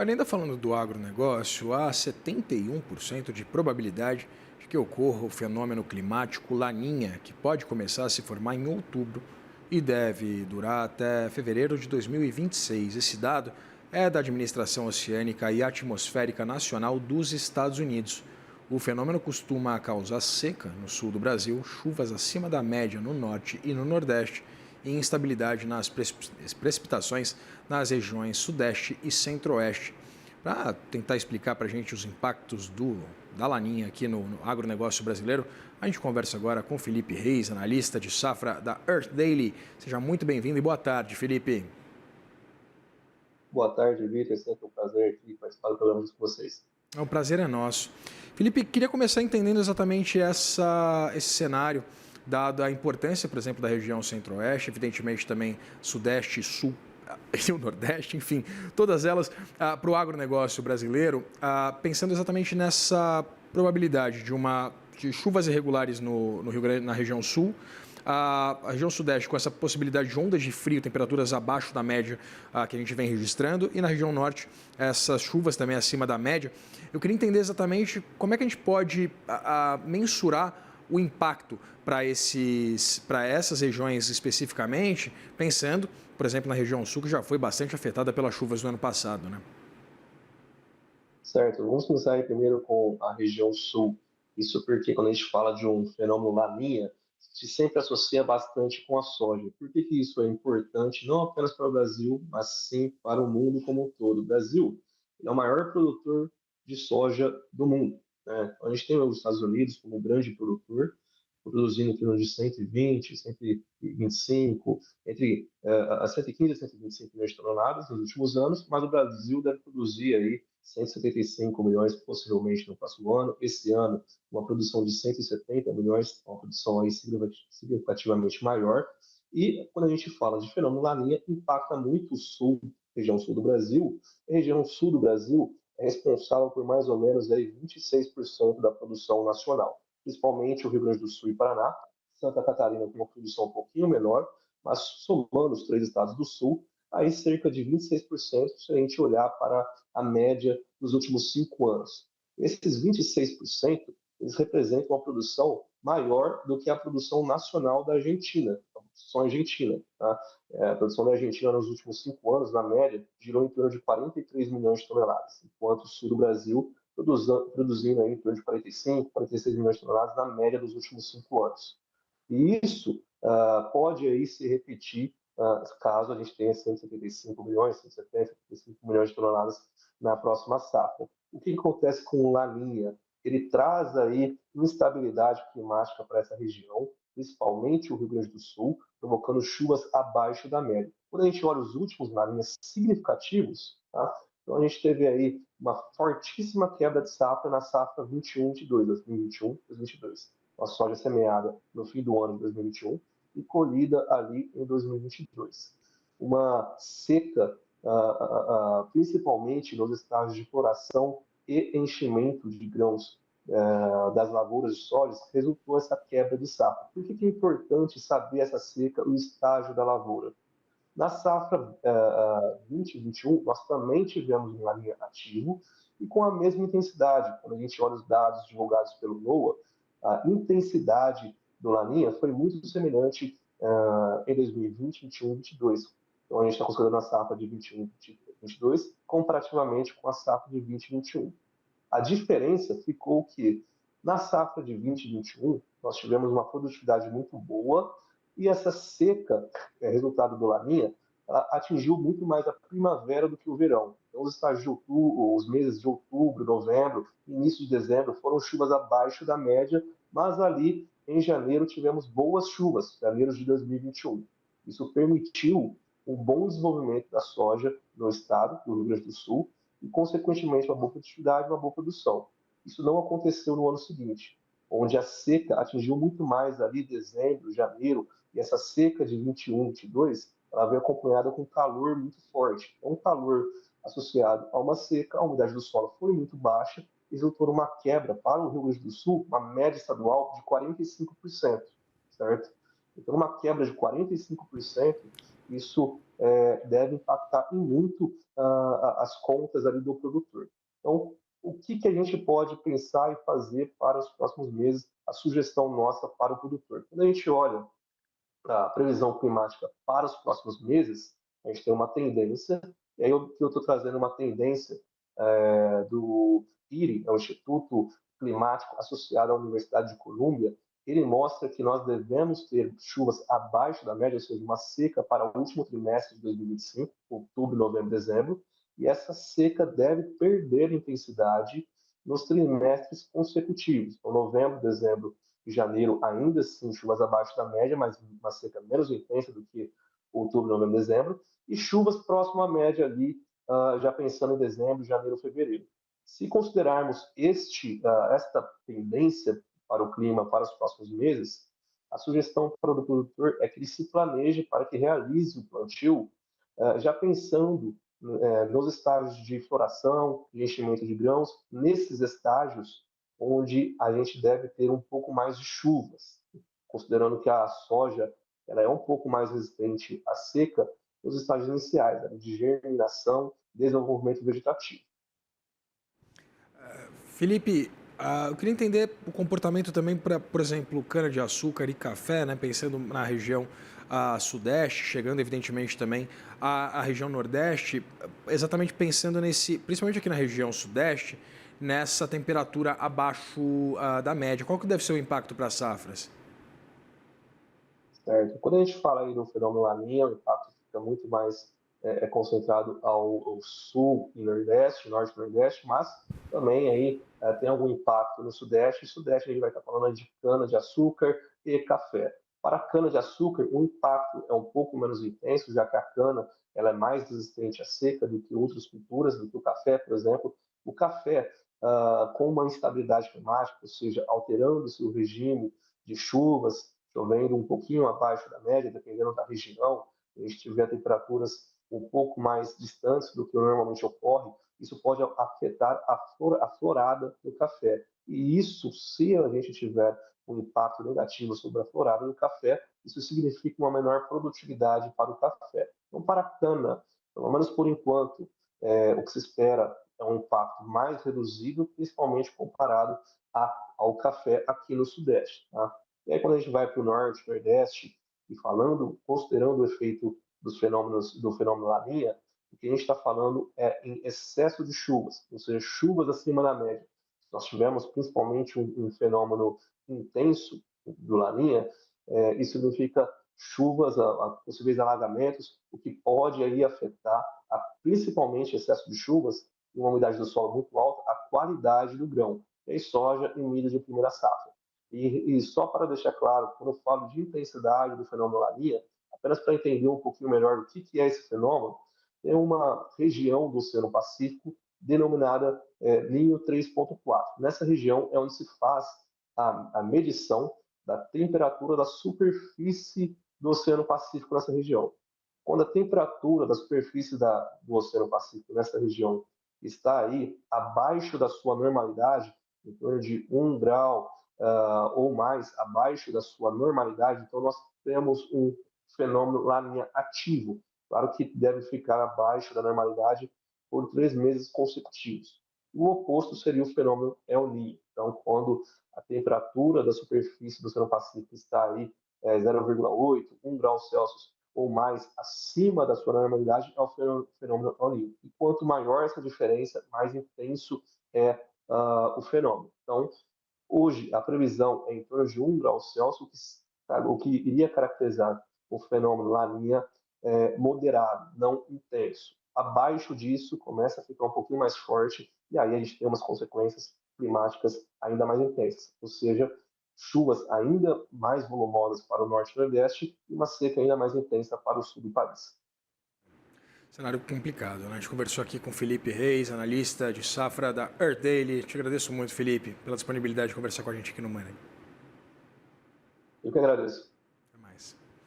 Ainda falando do agronegócio, há 71% de probabilidade de que ocorra o fenômeno climático Laninha, que pode começar a se formar em outubro e deve durar até fevereiro de 2026. Esse dado é da Administração Oceânica e Atmosférica Nacional dos Estados Unidos. O fenômeno costuma causar seca no sul do Brasil, chuvas acima da média no norte e no nordeste e instabilidade nas precipitações nas regiões sudeste e centro-oeste. Para tentar explicar para a gente os impactos da Laninha aqui no agronegócio brasileiro, a gente conversa agora com Felipe Reis, analista de safra da Earth Daily. Seja muito bem-vindo e boa tarde, Felipe. Boa tarde, Vitor. É sempre um prazer aqui participar do programa com vocês. O prazer é nosso. Felipe, queria começar entendendo exatamente esse cenário, dada a importância, por exemplo, da região centro-oeste, evidentemente também sudeste, sul e o nordeste, enfim, todas elas para o agronegócio brasileiro, pensando exatamente nessa probabilidade de chuvas irregulares no Rio Grande, na região sul, a região sudeste com essa possibilidade de ondas de frio, temperaturas abaixo da média que a gente vem registrando, e na região norte essas chuvas também acima da média. Eu queria entender exatamente como é que a gente pode mensurar o impacto para essas regiões especificamente, pensando, por exemplo, na região sul, que já foi bastante afetada pelas chuvas do ano passado, né? Certo, vamos começar aí primeiro com a região sul. Isso porque quando a gente fala de um fenômeno Laninha, se sempre associa bastante com a soja. Por que que isso é importante não apenas para o Brasil, mas sim para o mundo como um todo? O Brasil ele é o maior produtor de soja do mundo, né? Então, a gente tem os Estados Unidos como grande produtor, produzindo em torno de 120, 125, entre a 115 e 125 milhões de toneladas nos últimos anos, mas o Brasil deve produzir aí 175 milhões, possivelmente no próximo ano. Esse ano, uma produção de 170 milhões, uma produção aí significativamente maior. E quando a gente fala de fenômeno Laninha, impacta muito o sul, região sul do Brasil. A região sul do Brasil é responsável por mais ou menos aí 26% da produção nacional, principalmente o Rio Grande do Sul e Paraná. Santa Catarina com uma produção um pouquinho menor, mas somando os três estados do sul, aí cerca de 26% se a gente olhar para a média dos últimos 5 anos. Esses 26%, eles representam uma produção maior do que a produção nacional da Argentina, a produção argentina. Tá? A produção da Argentina nos últimos 5 anos, na média, girou em torno de 43 milhões de toneladas, enquanto o sul do Brasil produzindo aí em torno de 45, 46 milhões de toneladas na média dos últimos 5 anos. E isso pode aí se repetir caso a gente tenha 175 milhões, 170, 175 milhões de toneladas na próxima safra. O que acontece com o Laninha? Ele traz aí instabilidade climática para essa região, principalmente o Rio Grande do Sul, provocando chuvas abaixo da média. Quando a gente olha os últimos Laninhas significativos, tá? Então a gente teve aí uma fortíssima quebra de safra na safra 21-22, 2021-2022. A soja semeada no fim do ano de 2021 e colhida ali em 2022. Uma seca, principalmente nos estágios de floração e enchimento de grãos das lavouras de soja, resultou essa quebra de safra. Por que é importante saber essa seca, o estágio da lavoura? Na safra 2021, nós também tivemos um laninha ativo e com a mesma intensidade. Quando a gente olha os dados divulgados pelo NOAA, a intensidade do laninha foi muito semelhante em 2020, 21 e 22. Então a gente está considerando a safra de 21 e 22 comparativamente com a safra de 20 e 21. A diferença ficou que na safra de 20 e 21 nós tivemos uma produtividade muito boa e essa seca, resultado do Laninha, atingiu muito mais a primavera do que o verão. Então, os estágios de outubro, os meses de outubro, novembro, início de dezembro foram chuvas abaixo da média, mas ali em janeiro tivemos boas chuvas, janeiro de 2021. Isso permitiu um bom desenvolvimento da soja no estado do Rio Grande do Sul e, consequentemente, uma boa produtividade e uma boa produção. Isso não aconteceu no ano seguinte, onde a seca atingiu muito mais ali dezembro, janeiro, e essa seca de 21, 22, ela veio acompanhada com calor muito forte. Então, um calor associado a uma seca, a umidade do solo foi muito baixa, resultou numa quebra para o Rio Grande do Sul, uma média estadual de 45%, certo? Então, uma quebra de 45%, isso deve impactar em muito as contas ali do produtor. Então, o que a gente pode pensar e fazer para os próximos meses, a sugestão nossa para o produtor? Quando a gente olha a previsão climática para os próximos meses, a gente tem uma tendência, e aí eu estou trazendo uma tendência do IRI, é o Instituto Climático Associado à Universidade de Colômbia. Ele mostra que nós devemos ter chuvas abaixo da média, ou seja, uma seca para o último trimestre de 2025, outubro, novembro, dezembro, e essa seca deve perder intensidade nos trimestres consecutivos. Então, novembro, dezembro e janeiro, ainda assim, chuvas abaixo da média, mas uma seca menos intensa do que outubro, novembro, dezembro, e chuvas próximo à média ali, já pensando em dezembro, janeiro, fevereiro. Se considerarmos esta tendência para o clima para os próximos meses, a sugestão para o produtor é que ele se planeje para que realize o plantio já pensando nos estágios de floração, de enchimento de grãos, nesses estágios onde a gente deve ter um pouco mais de chuvas, considerando que a soja ela é um pouco mais resistente à seca nos estágios iniciais, de germinação, desenvolvimento vegetativo. Felipe, eu queria entender o comportamento também para, por exemplo, cana-de-açúcar e café, né? Pensando na região sudeste, chegando evidentemente também à região nordeste, exatamente pensando nesse, principalmente aqui na região sudeste, nessa temperatura abaixo da média. Qual que deve ser o impacto para as safras? Certo? Quando a gente fala aí do fenômeno Laninha, o impacto fica muito mais concentrado ao sul e nordeste, norte e nordeste, mas também aí tem algum impacto no sudeste. E sudeste a gente vai estar falando de cana-de-açúcar e café. Para a cana-de-açúcar, o impacto é um pouco menos intenso, já que a cana ela é mais resistente à seca do que outras culturas, do que o café, por exemplo. O café, com uma instabilidade climática, ou seja, alterando seu regime de chuvas, chovendo um pouquinho abaixo da média, dependendo da região, a gente tiver temperaturas um pouco mais distantes do que normalmente ocorre, isso pode afetar a florada do café. E isso, se a gente tiver um impacto negativo sobre a florada do café, isso significa uma menor produtividade para o café. Então, para a cana, pelo menos por enquanto, o que se espera é um impacto mais reduzido, principalmente comparado ao café aqui no Sudeste. Tá? E aí, quando a gente vai para o Norte, Nordeste, e considerando o efeito do fenômeno Laninha, o que a gente está falando é em excesso de chuvas, ou seja, chuvas acima da média. Nós tivemos principalmente um fenômeno intenso do Laninha, isso significa chuvas, possíveis alagamentos, o que pode aí afetar, principalmente excesso de chuvas e uma umidade do solo muito alta, a qualidade do grão, e aí soja e milho de primeira safra. E só para deixar claro, quando eu falo de intensidade do fenômeno Laninha, apenas para entender um pouquinho melhor o que é esse fenômeno, tem uma região do Oceano Pacífico denominada Ninho 3.4. Nessa região é onde se faz a medição da temperatura da superfície do Oceano Pacífico nessa região. Quando a temperatura da superfície do Oceano Pacífico nessa região está aí abaixo da sua normalidade, em torno de 1 grau ou mais abaixo da sua normalidade, então nós temos um fenômeno Laninha ativo. Claro que deve ficar abaixo da normalidade por 3 meses consecutivos. O oposto seria o fenômeno El Niño. Então, quando a temperatura da superfície do Oceano Pacífico está aí 0,8, 1 grau Celsius ou mais acima da sua normalidade, é o fenômeno El Niño. E quanto maior essa diferença, mais intenso é o fenômeno. Então, hoje, a previsão é em torno de 1 grau Celsius, o que iria caracterizar o fenômeno Laninha moderado, não intenso. Abaixo disso, começa a ficar um pouquinho mais forte, e aí a gente tem umas consequências climáticas ainda mais intensas, ou seja, chuvas ainda mais volumosas para o norte e nordeste e uma seca ainda mais intensa para o sul do país. Cenário complicado, né? A gente conversou aqui com Felipe Reis, analista de safra da Earth Daily. Te agradeço muito, Felipe, pela disponibilidade de conversar com a gente aqui no Money. Eu que agradeço.